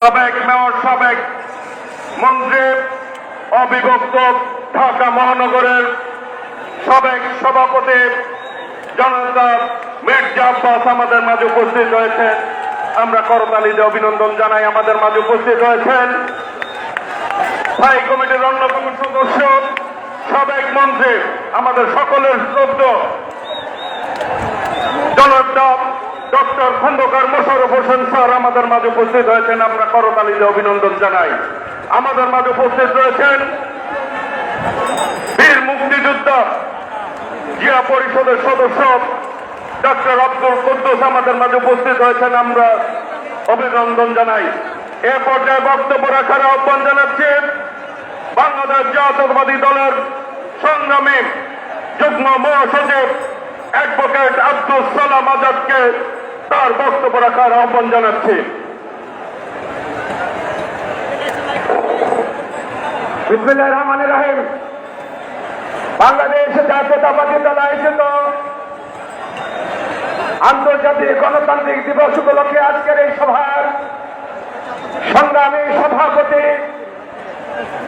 সাবেক মেয়র, সাবেক মন্ত্রী, অবিভক্ত ঢাকা মহানগরের সাবেক সভাপতি জনতা মির্জা আব্বাস আমাদের মাঝে উপস্থিত রয়েছেন। আমরা করতালি দিয়ে অভিনন্দন জানাই। আমাদের মাঝে উপস্থিত রয়েছেন স্থায়ী কমিটির অন্যতম সদস্য, সাবেক মন্ত্রী, আমাদের সকলের শ্রদ্ধ জনতা ডক্টর খন্দকার মোশাররফ হোসেন স্যার আমাদের মাঝে উপস্থিত হয়েছেন। আমরা করতালি দিয়ে অভিনন্দন জানাই। আমাদের মাঝে উপস্থিত রয়েছেন বীর মুক্তিযোদ্ধা জিয়া পরিষদের সদস্য ডক্টর আব্দুল কুদ্দুস আমাদের মাঝে উপস্থিত হয়েছেন। আমরা অভিনন্দন জানাই। এ পর্যায়ে বক্তব্য রাখার আহ্বান জানাচ্ছি বাংলাদেশ জাতীয়তাবাদী দলের সংগ্রামী যুগ্ম মহাসচিব অ্যাডভোকেট আব্দুল সালাম আজাদকে তার বক্তব্য রাখার আহ্বান জানাচ্ছি। বিসমিল্লাহির রহমানির রহিম। বাংলাদেশ জাতীয়তাবাদী দল আয়োজিত আন্তর্জাতিক গণতান্ত্রিক দিবস উপলক্ষে আজকের এই সভার সংগ্রামী সভাপতি,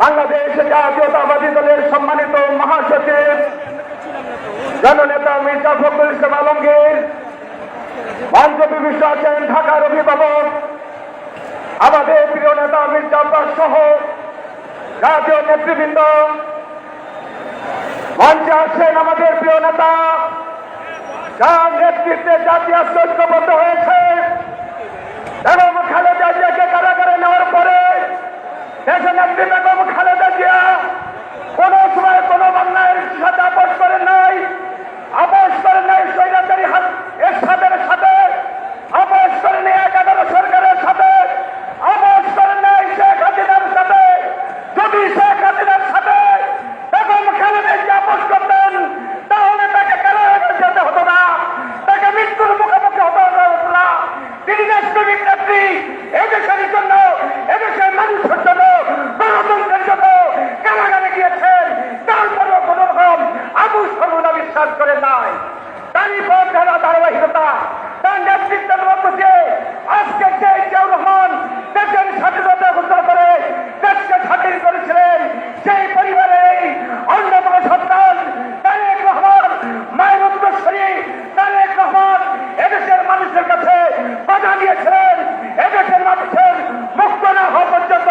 বাংলাদেশ জাতীয়তাবাদী দলের সম্মানিত মহাসচিব জননেতা মির্জা ফখরুল ইসলাম আলমগীর, মঞ্চে বিশিষ্ট আছেন ঢাকার অভিভাবক আমাদের প্রিয় নেতা মির্জা আব্বাস সহ জাতীয় নেতৃবৃন্দ, মঞ্চে আছেন আমাদের প্রিয় নেতা যার নেতৃত্বে জাতীয় ঐক্যবদ্ধ হয়েছে বেগম খালেদা জিয়াকে কারাগারে নেওয়ার পরে দেশের নেত্রী বেগম খালেদা জিয়া কোন সময় কোন বাংলার সাথে আপোষ করেন নাই, আপোষ করেন নাই স্বৈরাচারী এরশাদের সাথে, আপোষ করেন নাই 11 সরকারের সাথে, আপোষ করেন নাই শেখ হাসিনার সাথে। যদি শেখ হাসিনার সাথে বেগম খালেদা জিয়া আপোষ করতেন তাহলে তাকে কারাগারে যেতে হতো না, তাকে মৃত্যুর মুখোমুখি হতে হতো না। তিনি দেশপ্রেমিক নেত্রী, এদেশের জন্য, এদেশের মানুষের জন্য, গণতন্ত্রের জন্য কারাগারে গিয়েছেন। তারপরেও কোন রকম আবু সরুনা বিশ্বাস করে নাই। তারই পর যারা ধারাবাহিকতা তার নেতৃত্বের মধ্য দিয়ে আজকে সেই জিয়াউর রহমান দেশের স্বাধীনতা ঘোষণা করে দেশকে স্বাধীন করেছিলেন, সেই পরিবারের অন্যতম সন্তান তারেক রহমান, মায়ের উত্তরসূরি তারেক রহমান এদেশের মানুষের কাছে বাধা দিয়েছিলেন। এদেশের মানুষের মুক্ত না হওয়া পর্যন্ত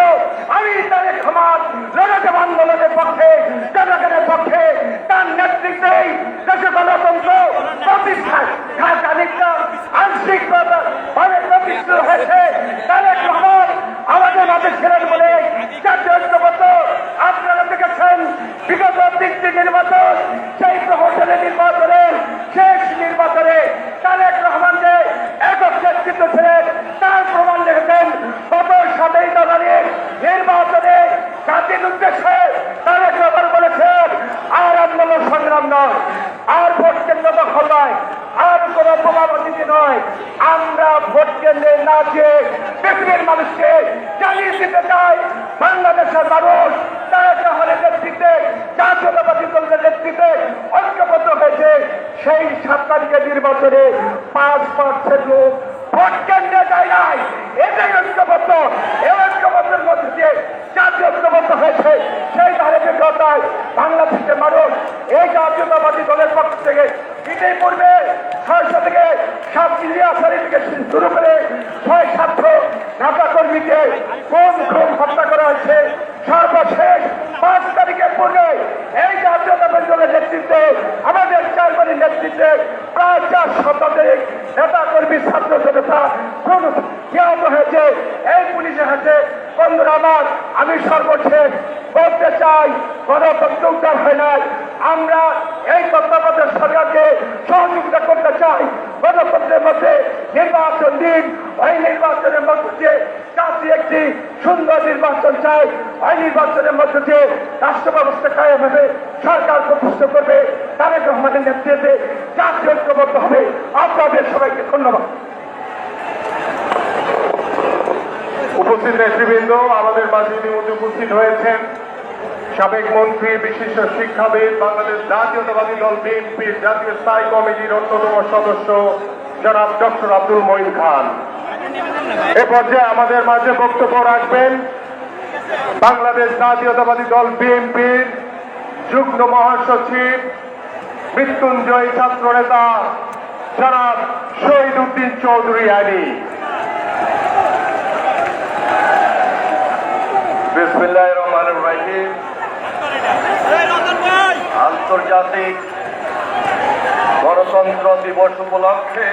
আমি তারেক রহমান লড়াইয়ের আন্দোলনের পক্ষে, জনগণের পক্ষে, তার নেতৃত্বেই দেশে গণতন্ত্র প্রতিষ্ঠা আংশিকভাবে প্রতিষ্ঠিত হয়েছে। তারেক রহমান আমাদের মাঝে ছিলেন বলে জাতীয় ঐক্যবদ্ধ। আপনারা দেখেছেন বিগত 3টি নির্বাচন, সেই প্রহসনের নির্বাচনে, শেষ নির্বাচনে তারেক রহমান যে একক নেতৃত্ব ছিলেন তার প্রমাণ রেখেছেন। গত 7 জানুয়ারির নির্বাচনে জাতির উদ্দেশ্যে তারেক রহমান বলেছেন আর আন্দোলন সংগ্রাম নয়, আর ভোট কেন্দ্র দখল নয়, আর কোন প্রভাবনীতি নয়, আমরা ভোট কেন্দ্রে না যেয়ে পৃথিবীর মানুষকে জানিয়ে দিতে চাই বাংলাদেশের মানুষ তারেক রহমানের নেতৃত্বে, জাতীয়তাবাদী দলের নেতৃত্বে ঐক্যবদ্ধ হয়েছে। সেই 7 তারিখের নির্বাচনে 5% লোক ভোট কেন্দ্রে যায় নাই। এটাই ঐক্যবদ্ধ। এই ঐক্যবদ্ধের মধ্যে দিয়ে জাতীয় ঐক্যবদ্ধ হয়েছে। সেই ধারাবাহিকতায় বাংলাদেশের মানুষ এই জাতীয়তাবাদী দলের পক্ষ থেকে ইতিপূর্বে 600 থেকে 7 ইলিয়াসারি থেকে শুরু করে 6-7 নেতা কর্মীকে খুন হত্যা করা হয়েছে। সর্বশেষ 5 তারিখের পূর্বে এই জাতীয়তাবাদী দলের নেতৃত্বে, আমাদের চেয়ারম্যানের নেতৃত্বে প্রায় 4 শতাধিক নেতা কর্মী, ছাত্র জনতা খুন নিহত হয়েছে। এই পুলিশের হাতে। বন্ধুরা আমার, আমি সর্বশেষ বলতে চাই গণতন্ত্র উদ্ধার হয় নাই। আমরা এই তত্ত্বাবধায়ক সরকারকে সহযোগিতা করতে চাই। গণতন্ত্রের মধ্যে নির্বাচন দিন, ওই নির্বাচনের মধ্য দিয়ে জাতি একটি সুন্দর নির্বাচন চাই। ওই নির্বাচনের মধ্য দিয়ে রাষ্ট্র ব্যবস্থা কায়েম হবে, সরকার প্রতিষ্ঠা করবে, তারেক রহমানের নেতৃত্বে জাতীয় ঐক্যবদ্ধ হবে। আপনাদের সবাইকে ধন্যবাদ। উপস্থিত নেতৃবৃন্দ, আমাদের মাঝে ইতিমধ্যে উপস্থিত হয়েছেন সাবেক মন্ত্রী, বিশিষ্ট শিক্ষাবিদ, বাংলাদেশ জাতীয়তাবাদী দল বিএনপির জাতীয় স্থায়ী কমিটির অন্যতম সদস্য জনাব ডক্টর আব্দুল মঈন খান। এ পর্যায়ে আমাদের মাঝে বক্তব্য রাখবেন বাংলাদেশ জাতীয়তাবাদী দল বিএনপির যুগ্ম মহাসচিব মৃত্যুঞ্জয় ছাত্র নেতা জনাব শহীদ উদ্দিন চৌধুরী আলী। বিসমিল্লাহির রহমানির রহিম। আন্তর্জাতিক গণতন্ত্র দিবস উপলক্ষে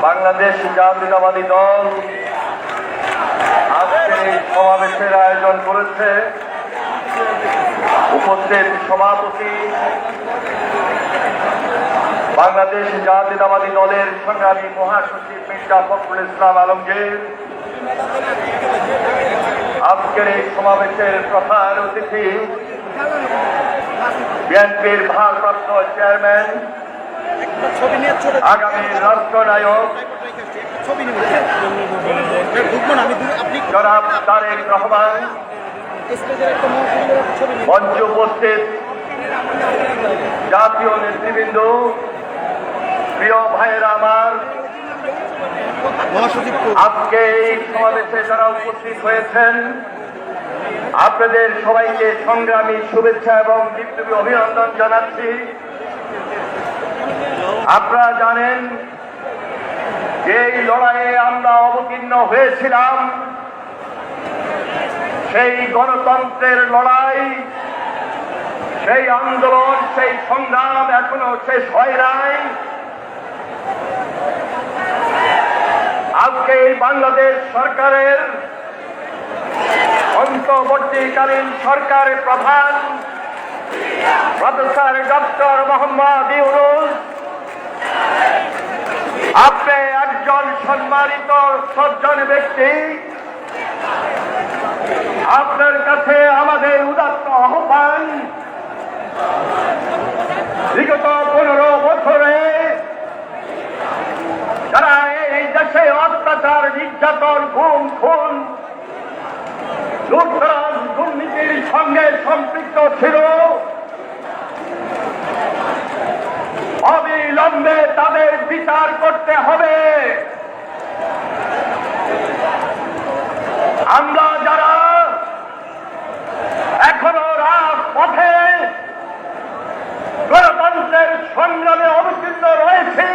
বাংলাদেশ জাতীয়তাবাদী দল আজকে এই সমাবেশের আয়োজন করেছে। উপস্থিত সভাপতি বাংলাদেশ জাতীয়তাবাদী দলের সংগ্রামী মহাসচিব মির্জা ফখরুল ইসলাম আলমগীর, আজকের এই সমাবেশের প্রধান অতিথি বিএনপির ভারপ্রাপ্ত চেয়ারম্যান আগামী রাষ্ট্রনায়ক জনাব তারেক রহমান, মঞ্চে উপস্থিত জাতীয় নেতৃবৃন্দ, প্রিয় ভাইয়েরা আমার, আজকে এই সমাবেশে যারা উপস্থিত হয়েছেন আপনাদের সবাইকে সংগ্রামী শুভেচ্ছা এবং বিপ্লবী অভিনন্দন জানাচ্ছি। আপনারা জানেন যে এই লড়াইয়ে আমরা অবতীর্ণ হয়েছিলাম, সেই গণতন্ত্রের লড়াই, সেই আন্দোলন, সেই সংগ্রাম এখনো শেষ হয় নাই। আজকে এই বাংলাদেশ সরকারের অন্তর্বর্তীকালীন সরকারের প্রধান প্রফেসর ডক্টর মোহাম্মদ ইউনূস, আপনি একজন সম্মানিত সজ্জন ব্যক্তি। আপনার কাছে আমাদের উদাত্ত আহ্বান, বিগত 15 বছরে যারা এই দেশে অত্যাচার, নির্যাতন, গুম, খুন, লুটতরাজ, দুর্নীতির সঙ্গে সম্পৃক্ত ছিল, অবিলম্বে তাদের বিচার করতে হবে। আমরা যারা এখনো রাজপথে গণতন্ত্রের সংগ্রামে অবতীর্ণ রয়েছি,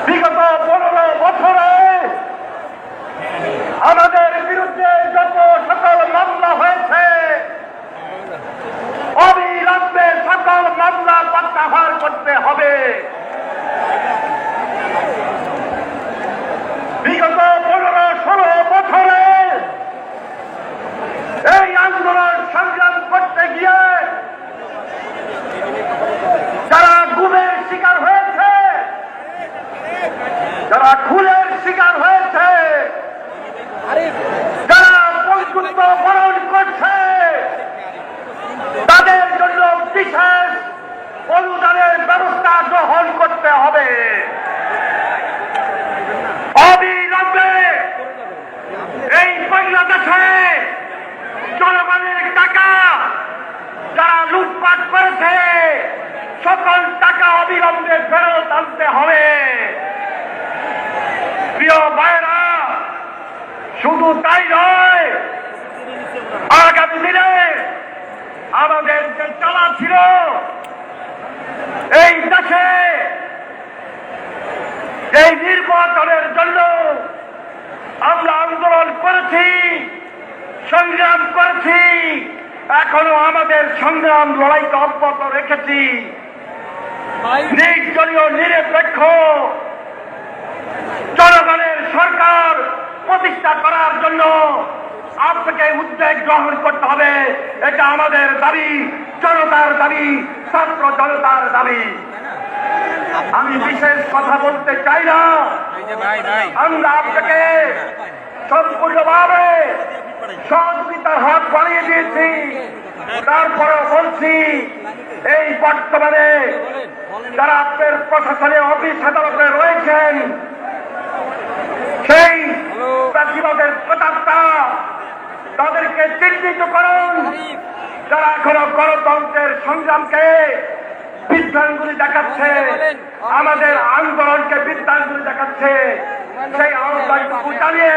বিগত 15 বছরে আমাদের বিরুদ্ধে যত সকল মামলা হয়েছে অবিলম্বে সকল মামলা প্রত্যাহার করতে হবে। বিগত 15-16 বছরে এই আন্দোলন সংগ্রাম করতে গিয়ে যারা গুমের শিকার হয়েছে, যারা খুনের শিকার হয়েছে, যারা পঙ্গুত্ব বরণ করছে, তাদের জন্য বিশেষ অনুদানের ব্যবস্থা গ্রহণ করতে হবে। অবিলম্বে এই বাংলাদেশে জনগণের টাকা যারা লুটপাট করেছে সকল টাকা অবিলম্বে ফেরত আনতে হবে। প্রিয় ভাইয়েরা, শুধু তাই নয়, আগামী দিনে আমাদের যে চালা ছিল এই দেশে এই নির্বাচনের জন্য আমরা আন্দোলন করেছি, সংগ্রাম করেছি, এখনো আমাদের সংগ্রাম লড়াইকে অব্যাহত রেখেছি। নির্দলীয় নিরপেক্ষ জনগণের সরকার প্রতিষ্ঠা করার জন্য আপনাকে উদ্যোগ গ্রহণ করতে হবে। এটা আমাদের দাবি, জনতার দাবি, ছাত্র জনতার দাবি। আমি বিশেষ কথা বলতে চাই না, আমরা আপনাকে সম্পূর্ণভাবে সহযোগিতার হাত বাড়িয়ে দিয়েছি। তারপরে বলছি, এই বর্তমানে যারা আপনার প্রশাসনে অফিস আদালতে রয়েছেন সেই প্রার্থীদের প্রতাপটা তাদেরকে চিহ্নিত করুন, যারা এখনো গণতন্ত্রের সংগ্রামকে বিদ্যাঙ্গুলি দেখাচ্ছে, আমাদের আন্দোলনকে বিদ্যাঙ্গুলি দেখাচ্ছে। সেই আহ্বানটুকু জানিয়ে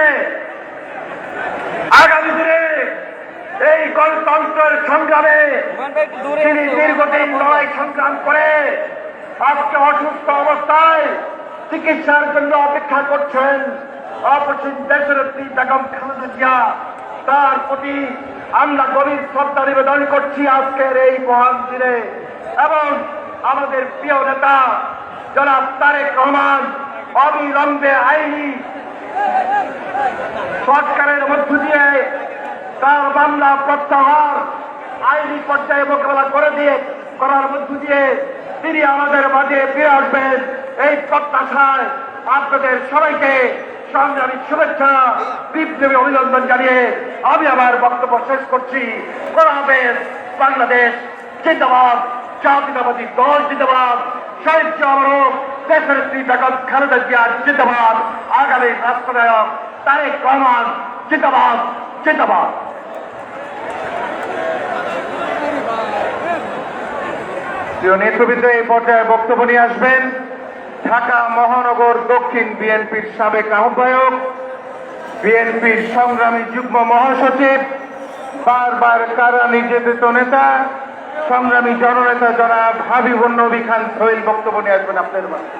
আগামী দিনে এই গণতন্ত্রের সংগ্রামে তিনি দীর্ঘদিন লড়াই সংগ্রাম করে আজকে অসুস্থ অবস্থায় চিকিৎসার জন্য অপেক্ষা করছেন অপসীম দেশনেত্রী বেগম খালেদা জিয়া। তার প্রতি আমরা গভীর শ্রদ্ধা নিবেদন করছি আজকের এই মহান দিনে। এবং আমাদের প্রিয় নেতা জনাব তারেক রহমান অবিলম্বে আইনি সরকারের মধ্য দিয়ে তার মামলা প্রত্যাহার আইনি পর্যায়ে মোকাবেলা করার মধ্য দিয়ে তিনি আমাদের মাঝে ফিরে আসবেন এই প্রত্যাশায় আপনাদের সবাইকে সংগ্রামী শুভেচ্ছা বিপ্লবী অভিনন্দন জানিয়ে আমি আমার বক্তব্য শেষ করছি। খোদা হাফেজ। বাংলাদেশ জিন্দাবাদ, জাতীয়তাবাদী দল জিন্দাবাদ, শহীদ জিয়াউর দেশনেত্রী বেগম খালেদা জিয়া জিন্দাবাদ, আগামী রাষ্ট্রনায়ক তারেক রহমান জিন্দাবাদ জিন্দাবাদ। প্রিয় নেতৃবৃন্দ এই পর্যায়ে বক্তব্য নিয়ে আসবেন ঢাকা মহানগর দক্ষিণ বিএনপির সাবেক আহ্বায়ক, বিএনপির সংগ্রামী যুগ্ম মহাসচিব, বারবার কারা নির্যাতিত নেতা, সংগ্রামী জননেতা জনাব হাবিবুন নবী খান সোহেল বক্তব্য নিয়ে আসবেন আপনার মাঝে।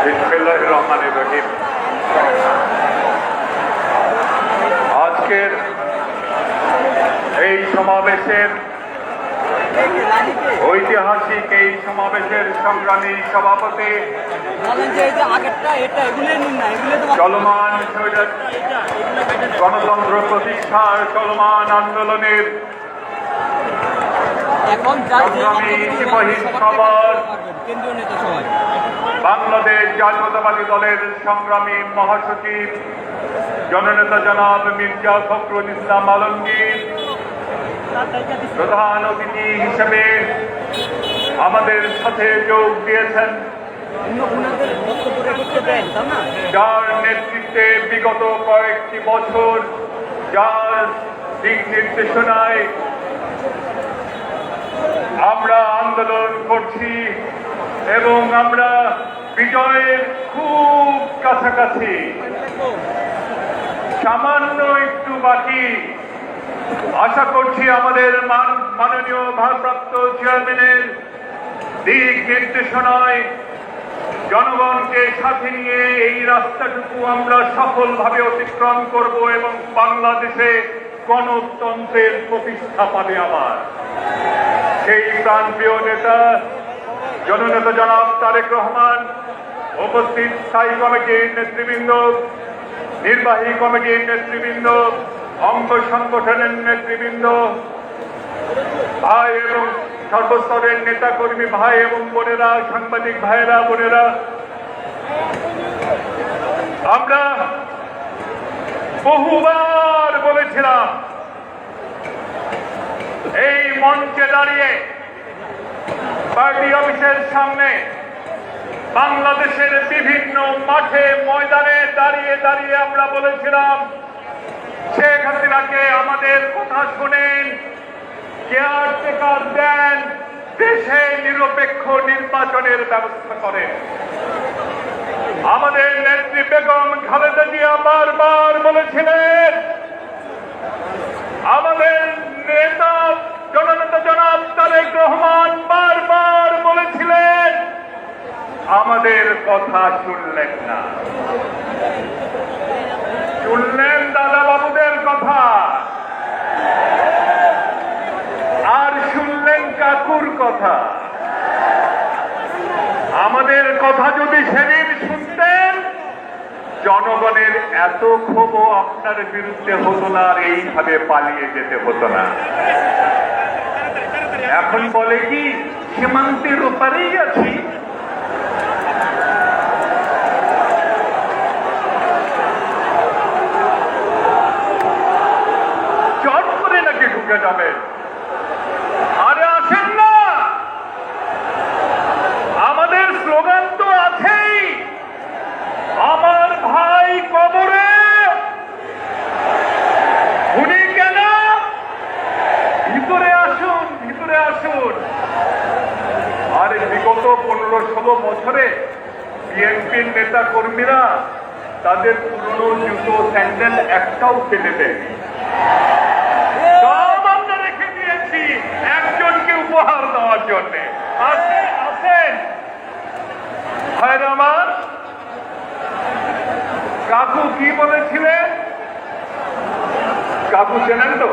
বিসমিল্লাহির রহমানির রহিম। আজকের এই সমাবেশের ঐতিহাসিক এই সমাবেশের সংগ্রামী সভাপতি, চলমান গণতন্ত্র প্রতিষ্ঠার চলমান আন্দোলনের সংগ্রামী সিপাহী সবার বাংলাদেশ জাতীয়তাবাদী দলের সংগ্রামী মহাসচিব জননেতা জনাব মির্জা ফখরুল ইসলাম আলমগীর, প্রধান অতিথি হিসেবে আমাদের সাথে যোগ দিয়েছেন, যার নেতৃত্বে বিগত কয়েকটি বছর যার দিক নির্দেশনায় আমরা আন্দোলন করছি এবং আমরা বিজয়ের খুব কাছাকাছি, সামান্য একটু বাকি। আশা করছি আমাদের মাননীয় ভারপ্রাপ্ত চেয়ারম্যানের দিক নির্দেশনায় জনগণকে সাথে নিয়ে এই রাস্তাটুকু আমরা সফলভাবে অতিক্রম করব এবং বাংলাদেশে গণতন্ত্রের প্রতিষ্ঠা পাবে আবার। সেই প্রাণপ্রিয় নেতা জননেতা জনাব তারেক রহমান, উপস্থিত স্থায়ী কমিটির নেতৃবৃন্দ, নির্বাহী কমিটির নেতৃবৃন্দ, অঙ্গ সংগঠনের নেতৃবৃন্দ, ভাই এবং সর্বস্তরের নেতা কর্মী ভাই এবং বোনেরা, সাংবাদিক ভাইয়েরা বোনেরা, আমরা বহুবার বলেছিলাম এই মঞ্চে দাঁড়িয়ে, পার্টি অফিসের সামনে, বাংলাদেশের বিভিন্ন মাঠে ময়দানে দাঁড়িয়ে দাঁড়িয়ে আমরা বলেছিলাম শেখ হাসিনাকে আমাদের কথা শুনেন, কেয়ারটেকার দেন, দেশে নিরপেক্ষ নির্বাচনের ব্যবস্থা করেন। আমাদের নেত্রী বেগম খালেদা জিয়া বারবার বলেছিলেন, আমাদের নেতা জননেতা জনাব তারেক রহমান বারবার বলেছিলেন, আমাদের কথা শুনলেন না। শুনলেন দাদা বাবুদের কথা, আর শুনলেন কাকুর কথা। আমাদের কথা যদি সেদিন শুনতেন, জনগণের এত ক্ষোভও আপনার বিরুদ্ধে হতো না, আর এইভাবে পালিয়ে যেতে হতো না। এখন বলে কি সীমান্তের ওপারেই আছি, চট করে নাকি ঢুকে যাবে। আরে আসেন না, আমাদের স্লোগান বছরে বিএনপির নেতা কর্মীরা তাদের পুরনো জুতো স্যান্ডেল একটাও ফেলে দেয়নি, সব আমরা রেখে দিয়েছি একজনকে উপহার দেওয়ার জন্য। আসেন ভাইরা আমার, কাকু কি বলেছিলেন? কাকু চেনেন তো?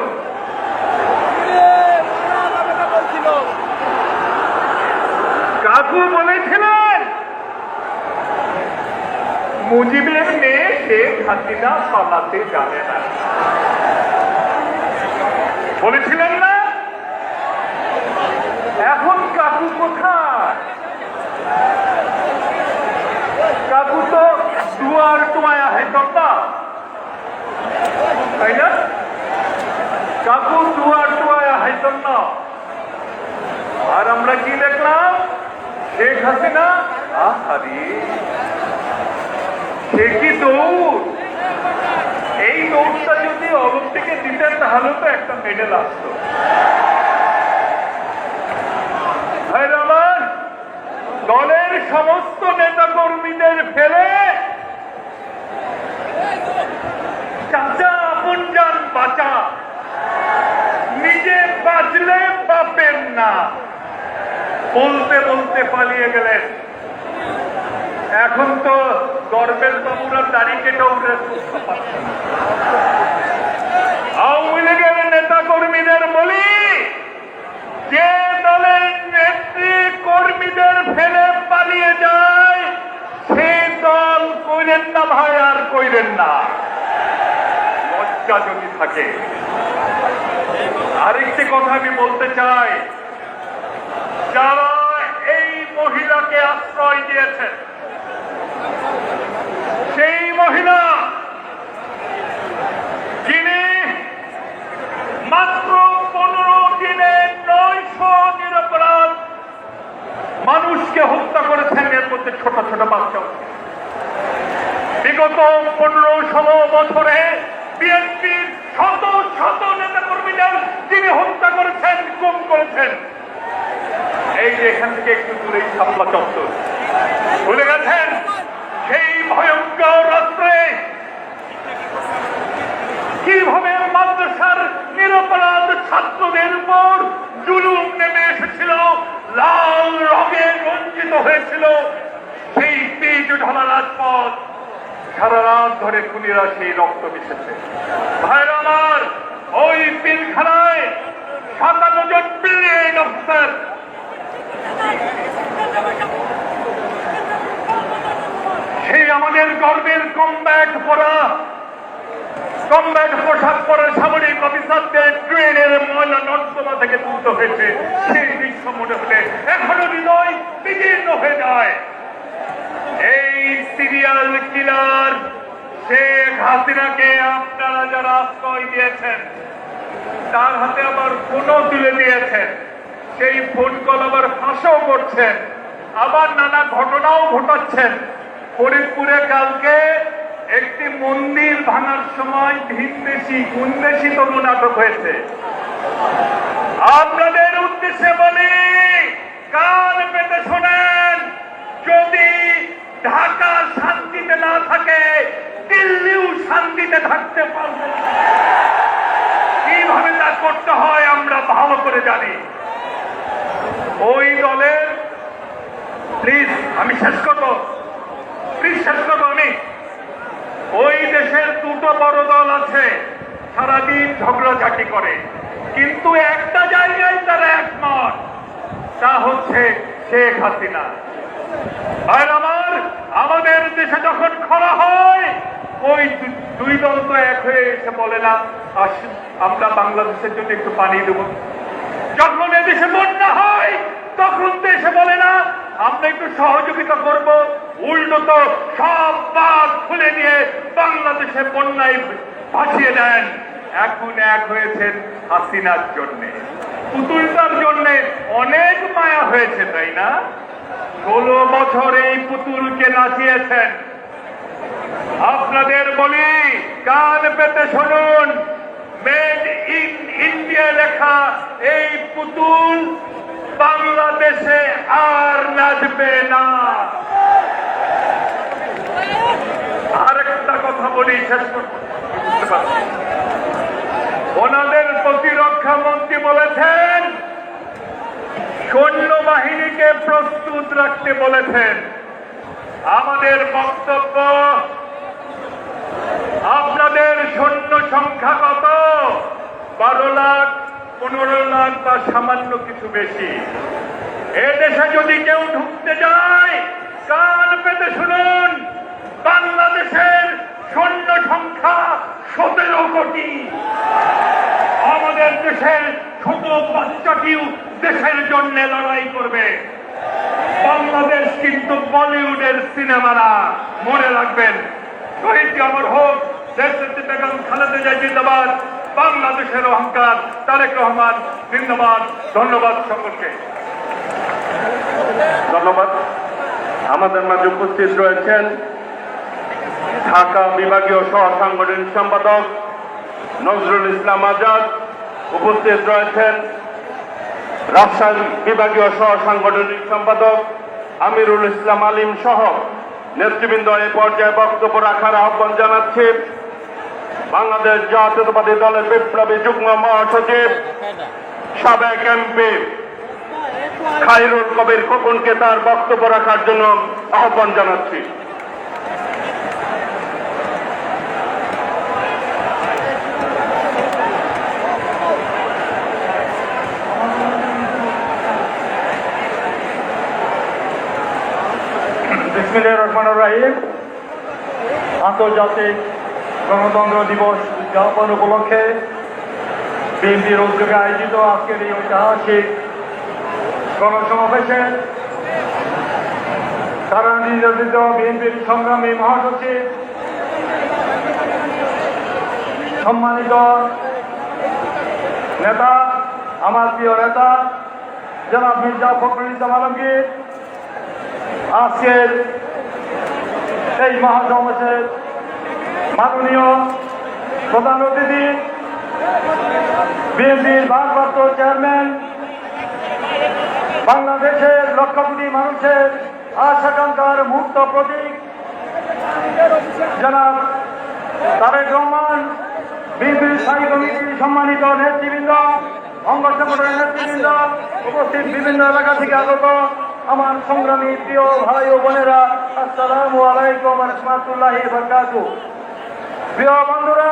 কাকু বলেছিলেন মুজিবের মেয়ে শেখ হাসিনা পালাতে জানে না, বলেছিলেন না? এখন কাকু কোথায়? কাকু তো দুয়ার টুয়ায়া হেতটা, তাই না? কাকু দুয়ার টুয়ায়া হেতন না। আর আমরা কি দেখলাম? শেখ হাসিনা আহারে সে কি দৌড়! এই দৌড়টা যদি অলিম্পিকে দিতেন তাহলে তো একটা মেডেল আসতো। ভাইরা আমার, দলের সমস্ত নেতা কর্মীদের ফেলে চাচা আপন যান বাঁচা, নিজে বাঁচলে পাবেন না বলতে বলতে পালিয়ে গেলেন। এখন তো গর্বের বাবুরা দাড়ি কেটে উঠে আওয়ামী লীগের নেতা কর্মীদের বলি, যে দলের নেত্রী কর্মীদের ফেলে পালিয়ে যায় সেই দল কইরেন না ভাই, আর কইরেন না, লজ্জা যদি থাকে। আরেকটি কথা আমি বলতে চাই, যারা এই মহিলাকে আশ্রয় দিয়েছেন, সেই মহিলা যিনি মাত্র 15 দিনে 900 নিরপরাধ মানুষকে হত্যা করেছেন, এর মধ্যে ছোট ছোট বাচ্চা। বিগত 15-16 বছরে বিএনপির শত শত নেতা কর্মীদের তিনি হত্যা করেছেন, গুম করেছেন। এই যে এখান থেকে একটু দূরেই শাপলা চত্বর, ভুলে গেছেন সেই ভয়ঙ্কর রাত্রে কিভাবে মাদ্রাসার নিরপরাধ ছাত্রদের উপর জুলুম নেমে এসেছিল, লাল রঙে রঞ্জিত হয়েছিল সেই পিচ ঢালা রাজপথ। সারা রাত ধরে খুনিরা সেই রক্ত মিশেছে। ভাইরা আমার, ওই পিলখানায় 57 জন ব্রিগেড অফিসার, সেই আমাদের গর্বের কমব্যাট পোশাক পরা সামরিক অফিসারদের ট্রেনের ময়লা নর্দমা থেকে তুলতে হয়েছে। সেই দৃশ্য মনে হলে এখনো হৃদয় বিদীর্ণ হয়ে যায়। এই সিরিয়াল কিলার শেখ হাসিনাকে আপনারা যারা আশ্রয় দিয়েছেন, তার হাতে আবার ফোনও তুলে দিয়েছেন, সেই ফোন কল আবার ফাঁসও করছেন, আবার নানা ঘটনাও ঘটাচ্ছেন। ফরিদপুরে কালকে একটি মন্দির ভাঙার সময় ভিনদেশি তরুণ আটক হয়েছে। আপনাদের উদ্দেশ্যে বলি, কান পেতে শোনেন, যদি ঢাকা শান্তিতে না থাকে, দিল্লিও শান্তিতে থাকতে পারবে না। কিভাবে তা করতে হয় আমরা ভালো করে জানি। ওই দলের প্লিজ আমি শেষ করবো, আমি ওই দেশের দুটো বড় দল আছে, সারাদিন ঝগড়াঝাটি করে, কিন্তু একটা জায়গায় তারা একমত, তা হচ্ছে শেখ হাসিনা। আর আমাদের দেশে যখন খরা হয়, ওই দুই দল তো এক হয়ে এসে বলে না আমরা বাংলাদেশের জন্য একটু পানি দেব। যখন এদেশে বন্যা হয় তখন তো এসে বলে না আমরা একটু সহযোগিতা করব, উল্টো তো সব বাঁধ খুলে নিয়ে বাংলাদেশে বন্যায় ভাসিয়ে দেন। এখন এক হয়েছেন হাসিনার জন্য, পুতুলটার জন্য অনেক মায়া হয়েছে, তাই না? 16 বছর এই পুতুলকে নাচিয়েছেন। আপনাদের বলি, কান পেতে শুনুন, মেড ইন ইন্ডিয়া লেখা এই পুতুল বাংলাদেশে আর নাচবে না। আরেকটা কথা বলি, শেষ করতে পারছি। ওনাদের প্রতিরক্ষা মন্ত্রী বলেছেন সৈন্যবাহিনীকে প্রস্তুত রাখতে বলেছেন। আমাদের বক্তব্য, আপনাদের সৈন্য সংখ্যা কত? 12 লাখ, 15 লাখ বা সামান্য কিছু বেশি। এদেশে যদি কেউ ঢুকতে যায়, কান পেতে শুনুন, বাংলাদেশের সৈন্য সংখ্যা 17 কোটি। আমাদের দেশের ছোট বাচ্চাটিও দেশের জন্য লড়াই করবে। বাংলাদেশ কিন্তু বলিউডের সিনেমা না, মনে রাখবেন। শহীদ অমর হোক, দেশনেত্রী বেগম খালেদা জিয়া জিন্দাবাদ, বাংলাদেশের অহংকার তারেক রহমান জিন্দাবাদ। ধন্যবাদ সকলকে। ধন্যবাদ। আমাদের মাঝে উপস্থিত রয়েছেন ঢাকা বিভাগীয় সহ সাংগঠনিক সম্পাদক নজরুল ইসলাম আজাদ, উপস্থিত রয়েছেন রাজশাহী বিভাগীয় সহ সাংগঠনিক সম্পাদক আমিরুল ইসলাম আলিম সহ নেতৃবৃন্দ এই পর্যায়ে বক্তব্য রাখার আহ্বান জানাচ্ছি। বাংলাদেশ জাতীয়তাবাদী দলের বিপ্লবী যুগ্ম মহাসচিব সাবেক এমপি খায়রুল কবির খোকনকে তার বক্তব্য রাখার জন্য আহ্বান জানাচ্ছি। বিসমিল্লাহির রহমানির রহিম। আন্তর্জাতিক গণতন্ত্র দিবস উদযাপন উপলক্ষে বিএনপির উদ্যোগে আয়োজিত আজকের এই ঐতিহাসিক গণসমাবেশে সারা নির্যাতিত বিএনপির সংগ্রামী মহাসচিব, সম্মানিত নেতা, আমার প্রিয় নেতা জনাব মির্জা ফখরুল ইসলাম আলমগীর, আজকের এই মহাসমাবেশের মাননীয় প্রধান অতিথি বিএনপির ভারপ্রাপ্ত চেয়ারম্যান, বাংলাদেশের লক্ষ কোটি মানুষের আশাকাঙ্ক্ষার মুক্ত প্রতীক জনাব তারেক রহমান, বিএনপির স্থায়ী কমিটির সম্মানিত নেতৃবৃন্দ, অঙ্গ সংগঠনের নেতৃবৃন্দ, উপস্থিত বিভিন্ন এলাকা থেকে আগত আমার সংগ্রামী প্রিয় ভাই ও বোনেরা, আসসালামু আলাইকুম ওয়া রাহমাতুল্লাহি ওয়া বারাকাতুহু। প্রিয় বন্ধুরা,